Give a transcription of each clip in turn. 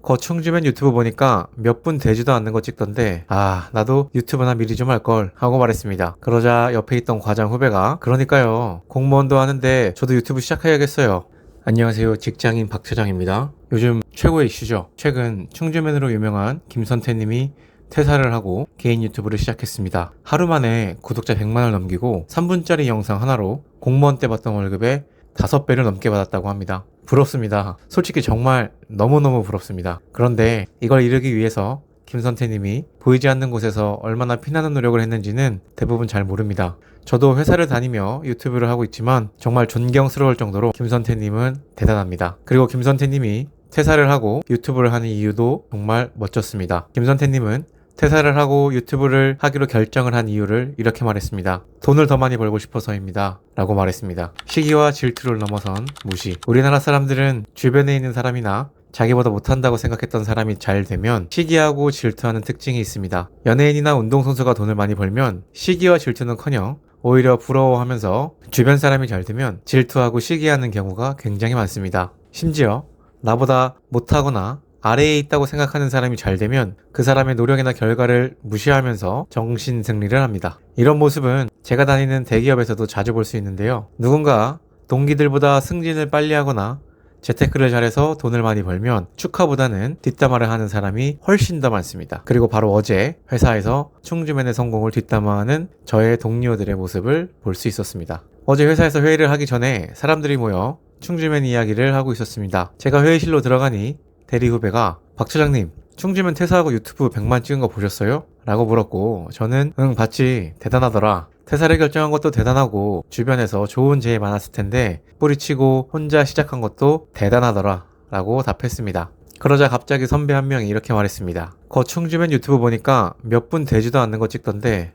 거충주면 유튜브 보니까 몇 분 되지도 않는 거 찍던데 나도 유튜브나 미리 좀 할 걸 하고 말했습니다. 그러자 옆에 있던 과장 후배가 그러니까요, 공무원도 하는데 저도 유튜브 시작해야겠어요. 안녕하세요, 직장인 박 차장입니다. 요즘 최고의 이슈죠. 최근 충주맨으로 유명한 김선태님이 퇴사를 하고 개인 유튜브를 시작했습니다. 하루 만에 구독자 100만을 넘기고 3분짜리 영상 하나로 공무원 때 받던 월급의 5배를 넘게 받았다고 합니다. 부럽습니다. 솔직히 정말 너무너무 부럽습니다. 그런데 이걸 이루기 위해서 김선태님이 보이지 않는 곳에서 얼마나 피나는 노력을 했는지는 대부분 잘 모릅니다. 저도 회사를 다니며 유튜브를 하고 있지만 정말 존경스러울 정도로 김선태님은 대단합니다. 그리고 김선태님이 퇴사를 하고 유튜브를 하는 이유도 정말 멋졌습니다. 김선태님은 퇴사를 하고 유튜브를 하기로 결정을 한 이유를 이렇게 말했습니다. 돈을 더 많이 벌고 싶어서입니다. 라고 말했습니다. 시기와 질투를 넘어선 무시. 우리나라 사람들은 주변에 있는 사람이나 자기보다 못한다고 생각했던 사람이 잘 되면 시기하고 질투하는 특징이 있습니다. 연예인이나 운동선수가 돈을 많이 벌면 시기와 질투는커녕 오히려 부러워하면서 주변 사람이 잘 되면 질투하고 시기하는 경우가 굉장히 많습니다. 심지어 나보다 못하거나 아래에 있다고 생각하는 사람이 잘 되면 그 사람의 노력이나 결과를 무시하면서 정신승리를 합니다. 이런 모습은 제가 다니는 대기업에서도 자주 볼 수 있는데요. 누군가 동기들보다 승진을 빨리 하거나 재테크를 잘해서 돈을 많이 벌면 축하보다는 뒷담화를 하는 사람이 훨씬 더 많습니다. 그리고 바로 어제 회사에서 충주맨의 성공을 뒷담화하는 저의 동료들의 모습을 볼 수 있었습니다. 어제 회사에서 회의를 하기 전에 사람들이 모여 충주맨 이야기를 하고 있었습니다. 제가 회의실로 들어가니 대리 후배가 박 차장님, 충주맨 퇴사하고 유튜브 100만 찍은 거 보셨어요? 라고 물었고 저는 봤지, 대단하더라. 퇴사를 결정한 것도 대단하고 주변에서 좋은 제의 많았을 텐데 뿌리치고 혼자 시작한 것도 대단하더라 라고 답했습니다. 그러자 갑자기 선배 한 명이 이렇게 말했습니다. 충주맨 유튜브 보니까 몇 분 되지도 않는 거 찍던데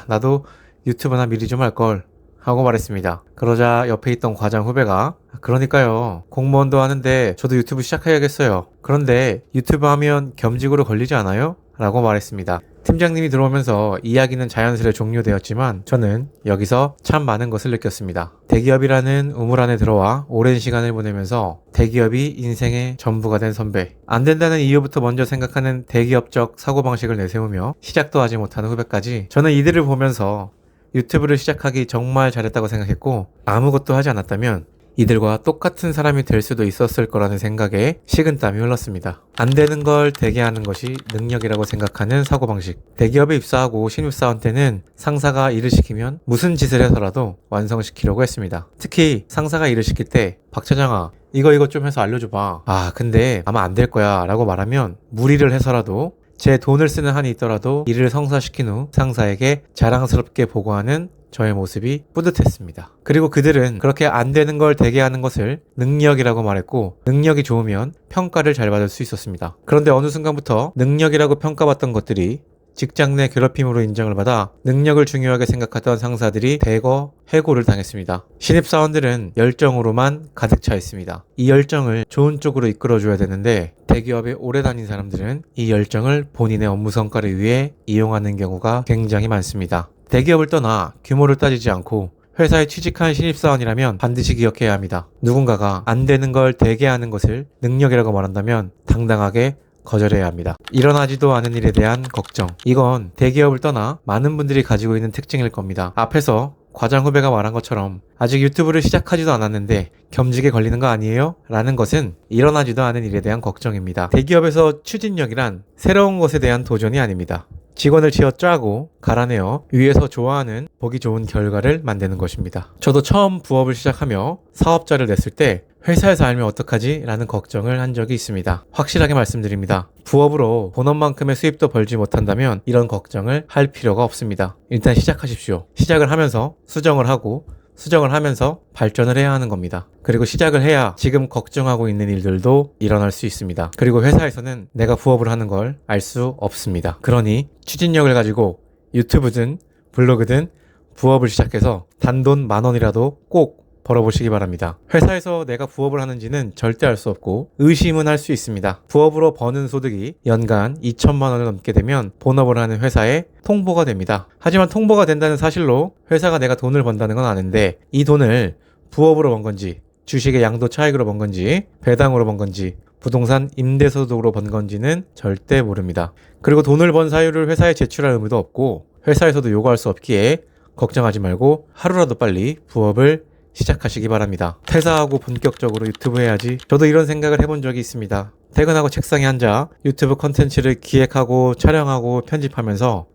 나도 유튜브나 미리 좀 할 걸 하고 말했습니다. 그러자 옆에 있던 과장 후배가 그러니까요, 공무원도 하는데 저도 유튜브 시작해야겠어요. 그런데 유튜브 하면 겸직으로 걸리지 않아요? 라고 말했습니다. 팀장님이 들어오면서 이야기는 자연스레 종료되었지만 저는 여기서 참 많은 것을 느꼈습니다. 대기업이라는 우물 안에 들어와 오랜 시간을 보내면서 대기업이 인생의 전부가 된 선배, 안 된다는 이유부터 먼저 생각하는 대기업적 사고방식을 내세우며 시작도 하지 못하는 후배까지, 저는 이들을 보면서 유튜브를 시작하기 정말 잘했다고 생각했고 아무것도 하지 않았다면 이들과 똑같은 사람이 될 수도 있었을 거라는 생각에 식은땀이 흘렀습니다. 안 되는 걸 되게 하는 것이 능력이라고 생각하는 사고방식. 대기업에 입사하고 신입사원 때는 상사가 일을 시키면 무슨 짓을 해서라도 완성시키려고 했습니다. 특히 상사가 일을 시킬 때 박 차장아, 이거 좀 해서 알려줘봐. 근데 아마 안 될 거야 라고 말하면 무리를 해서라도 제 돈을 쓰는 한이 있더라도 일을 성사시킨 후 상사에게 자랑스럽게 보고하는 저의 모습이 뿌듯했습니다. 그리고 그들은 그렇게 안 되는 걸 되게 하는 것을 능력이라고 말했고 능력이 좋으면 평가를 잘 받을 수 있었습니다. 그런데 어느 순간부터 능력이라고 평가받던 것들이 직장 내 괴롭힘으로 인정을 받아 능력을 중요하게 생각하던 상사들이 대거 해고를 당했습니다. 신입사원들은 열정으로만 가득 차 있습니다. 이 열정을 좋은 쪽으로 이끌어줘야 되는데 대기업에 오래 다닌 사람들은 이 열정을 본인의 업무 성과를 위해 이용하는 경우가 굉장히 많습니다. 대기업을 떠나 규모를 따지지 않고 회사에 취직한 신입사원이라면 반드시 기억해야 합니다. 누군가가 안 되는 걸 되게 하는 것을 능력이라고 말한다면 당당하게 거절해야 합니다. 일어나지도 않은 일에 대한 걱정, 이건 대기업을 떠나 많은 분들이 가지고 있는 특징일 겁니다. 앞에서 과장 후배가 말한 것처럼 아직 유튜브를 시작하지도 않았는데 겸직에 걸리는 거 아니에요? 라는 것은 일어나지도 않은 일에 대한 걱정입니다. 대기업에서 추진력이란 새로운 것에 대한 도전이 아닙니다. 직원을 쥐어 짜고 갈아내어 위에서 좋아하는 보기 좋은 결과를 만드는 것입니다. 저도 처음 부업을 시작하며 사업자를 냈을 때 회사에서 알면 어떡하지? 라는 걱정을 한 적이 있습니다. 확실하게 말씀드립니다. 부업으로 본업만큼의 수입도 벌지 못한다면 이런 걱정을 할 필요가 없습니다. 일단 시작하십시오. 시작을 하면서 수정을 하고 수정을 하면서 발전을 해야 하는 겁니다. 그리고 시작을 해야 지금 걱정하고 있는 일들도 일어날 수 있습니다. 그리고 회사에서는 내가 부업을 하는 걸 알 수 없습니다. 그러니 추진력을 가지고 유튜브든 블로그든 부업을 시작해서 단돈 10,000원이라도 꼭 벌어보시기 바랍니다. 회사에서 내가 부업을 하는지는 절대 알 수 없고 의심은 할 수 있습니다. 부업으로 버는 소득이 연간 2천만 원을 넘게 되면 본업을 하는 회사에 통보가 됩니다. 하지만 통보가 된다는 사실로 회사가 내가 돈을 번다는 건 아는데 이 돈을 부업으로 번 건지 주식의 양도 차익으로 번 건지 배당으로 번 건지 부동산 임대소득으로 번 건지는 절대 모릅니다. 그리고 돈을 번 사유를 회사에 제출할 의무도 없고 회사에서도 요구할 수 없기에 걱정하지 말고 하루라도 빨리 부업을 시작하시기 바랍니다. 퇴사하고 본격적으로 유튜브 해야지. 저도 이런 생각을 해본 적이 있습니다. 퇴근하고 책상에 앉아 유튜브 콘텐츠를 기획하고 촬영하고 편집하면서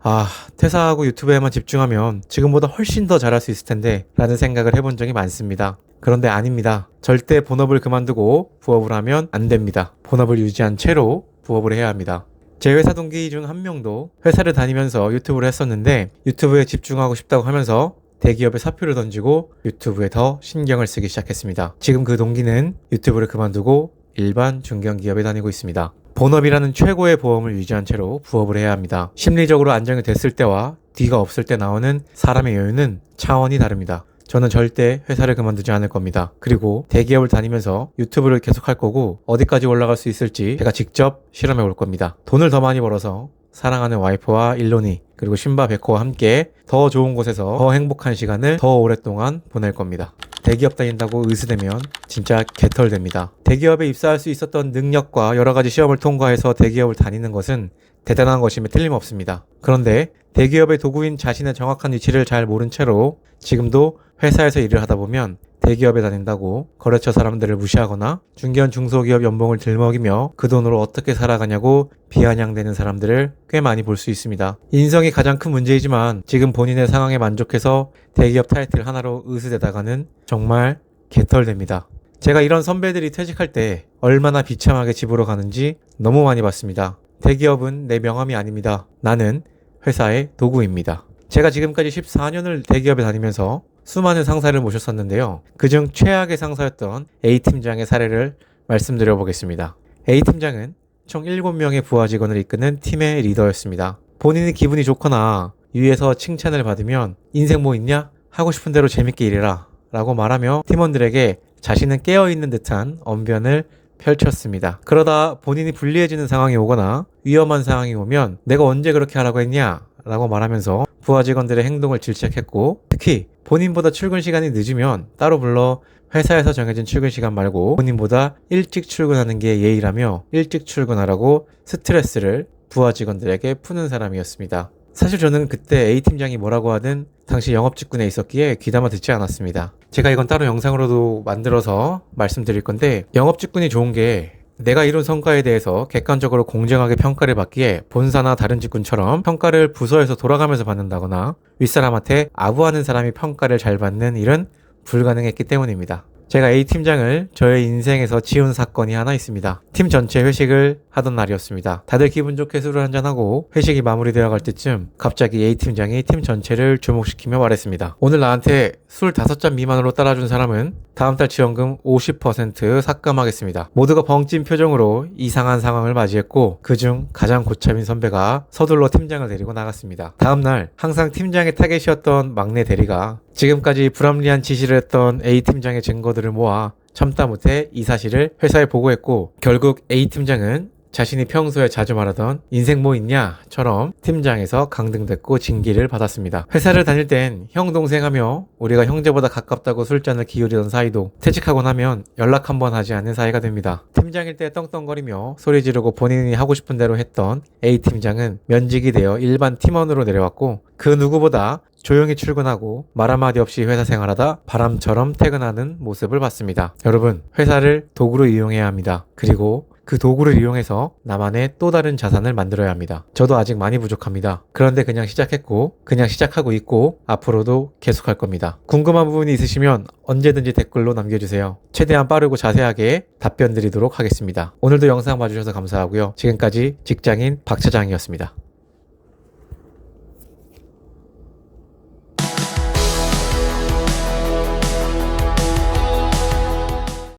퇴사하고 유튜브에만 집중하면 지금보다 훨씬 더 잘할 수 있을 텐데 라는 생각을 해본 적이 많습니다. 그런데 아닙니다. 절대 본업을 그만두고 부업을 하면 안 됩니다. 본업을 유지한 채로 부업을 해야 합니다. 제 회사 동기 중 한 명도 회사를 다니면서 유튜브를 했었는데 유튜브에 집중하고 싶다고 하면서 대기업에 사표를 던지고 유튜브에 더 신경을 쓰기 시작했습니다. 지금 그 동기는 유튜브를 그만두고 일반 중견기업에 다니고 있습니다. 본업이라는 최고의 보험을 유지한 채로 부업을 해야 합니다. 심리적으로 안정이 됐을 때와 뒤가 없을 때 나오는 사람의 여유는 차원이 다릅니다. 저는 절대 회사를 그만두지 않을 겁니다. 그리고 대기업을 다니면서 유튜브를 계속 할 거고 어디까지 올라갈 수 있을지 제가 직접 실험해 볼 겁니다. 돈을 더 많이 벌어서 사랑하는 와이프와 일론이 그리고 신바 베코와 함께 더 좋은 곳에서 더 행복한 시간을 더 오랫동안 보낼 겁니다. 대기업 다닌다고 의수되면 진짜 개털됩니다. 대기업에 입사할 수 있었던 능력과 여러 가지 시험을 통과해서 대기업을 다니는 것은 대단한 것임에 틀림없습니다. 그런데 대기업의 도구인 자신의 정확한 위치를 잘 모른 채로 지금도 회사에서 일을 하다 보면 대기업에 다닌다고 거래처 사람들을 무시하거나 중견 중소기업 연봉을 들먹이며 그 돈으로 어떻게 살아가냐고 비아냥대는 사람들을 꽤 많이 볼 수 있습니다. 인성이 가장 큰 문제이지만 지금 본인의 상황에 만족해서 대기업 타이틀 하나로 의수되다가는 정말 개털됩니다. 제가 이런 선배들이 퇴직할 때 얼마나 비참하게 집으로 가는지 너무 많이 봤습니다. 대기업은 내 명함이 아닙니다. 나는 회사의 도구입니다. 제가 지금까지 14년을 대기업에 다니면서 수많은 상사를 모셨었는데요. 그중 최악의 상사였던 A팀장의 사례를 말씀드려 보겠습니다. A팀장은 총 7명의 부하 직원을 이끄는 팀의 리더였습니다. 본인이 기분이 좋거나 위에서 칭찬을 받으면 인생 뭐 있냐? 하고 싶은 대로 재밌게 일해라 라고 말하며 팀원들에게 자신은 깨어있는 듯한 언변을 펼쳤습니다. 그러다 본인이 불리해지는 상황이 오거나 위험한 상황이 오면 내가 언제 그렇게 하라고 했냐? 라고 말하면서 부하 직원들의 행동을 질책했고 특히 본인보다 출근 시간이 늦으면 따로 불러 회사에서 정해진 출근 시간 말고 본인보다 일찍 출근하는 게 예의라며 일찍 출근하라고 스트레스를 부하 직원들에게 푸는 사람이었습니다. 사실 저는 그때 A팀장이 뭐라고 하든 당시 영업직군에 있었기에 귀담아 듣지 않았습니다. 제가 이건 따로 영상으로도 만들어서 말씀드릴 건데 영업직군이 좋은 게 내가 이룬 성과에 대해서 객관적으로 공정하게 평가를 받기에 본사나 다른 직군처럼 평가를 부서에서 돌아가면서 받는다거나 윗사람한테 아부하는 사람이 평가를 잘 받는 일은 불가능했기 때문입니다. 제가 A팀장을 저의 인생에서 지운 사건이 하나 있습니다. 팀 전체 회식을 하던 날이었습니다. 다들 기분 좋게 술을 한잔하고 회식이 마무리되어 갈 때쯤 갑자기 A팀장이 팀 전체를 주목시키며 말했습니다. 오늘 나한테 술 5잔 미만으로 따라준 사람은 다음 달 지원금 50% 삭감하겠습니다. 모두가 벙찐 표정으로 이상한 상황을 맞이했고 그중 가장 고참인 선배가 서둘러 팀장을 데리고 나갔습니다. 다음 날 항상 팀장의 타겟이었던 막내 대리가 지금까지 불합리한 지시를 했던 A팀장의 증거들을 모아 참다 못해 이 사실을 회사에 보고했고 결국 A팀장은 자신이 평소에 자주 말하던 인생 뭐 있냐처럼 팀장에서 강등됐고 징계를 받았습니다. 회사를 다닐 땐 형 동생 하며 우리가 형제보다 가깝다고 술잔을 기울이던 사이도 퇴직하고 나면 연락 한번 하지 않는 사이가 됩니다. 팀장일 때 떵떵거리며 소리 지르고 본인이 하고 싶은 대로 했던 A팀장은 면직이 되어 일반 팀원으로 내려왔고 그 누구보다 조용히 출근하고 말 한마디 없이 회사 생활하다 바람처럼 퇴근하는 모습을 봤습니다. 여러분, 회사를 도구로 이용해야 합니다. 그리고 그 도구를 이용해서 나만의 또 다른 자산을 만들어야 합니다. 저도 아직 많이 부족합니다. 그런데 그냥 시작했고 그냥 시작하고 있고 앞으로도 계속할 겁니다. 궁금한 부분이 있으시면 언제든지 댓글로 남겨주세요. 최대한 빠르고 자세하게 답변 드리도록 하겠습니다. 오늘도 영상 봐주셔서 감사하고요. 지금까지 직장인 박 차장이었습니다.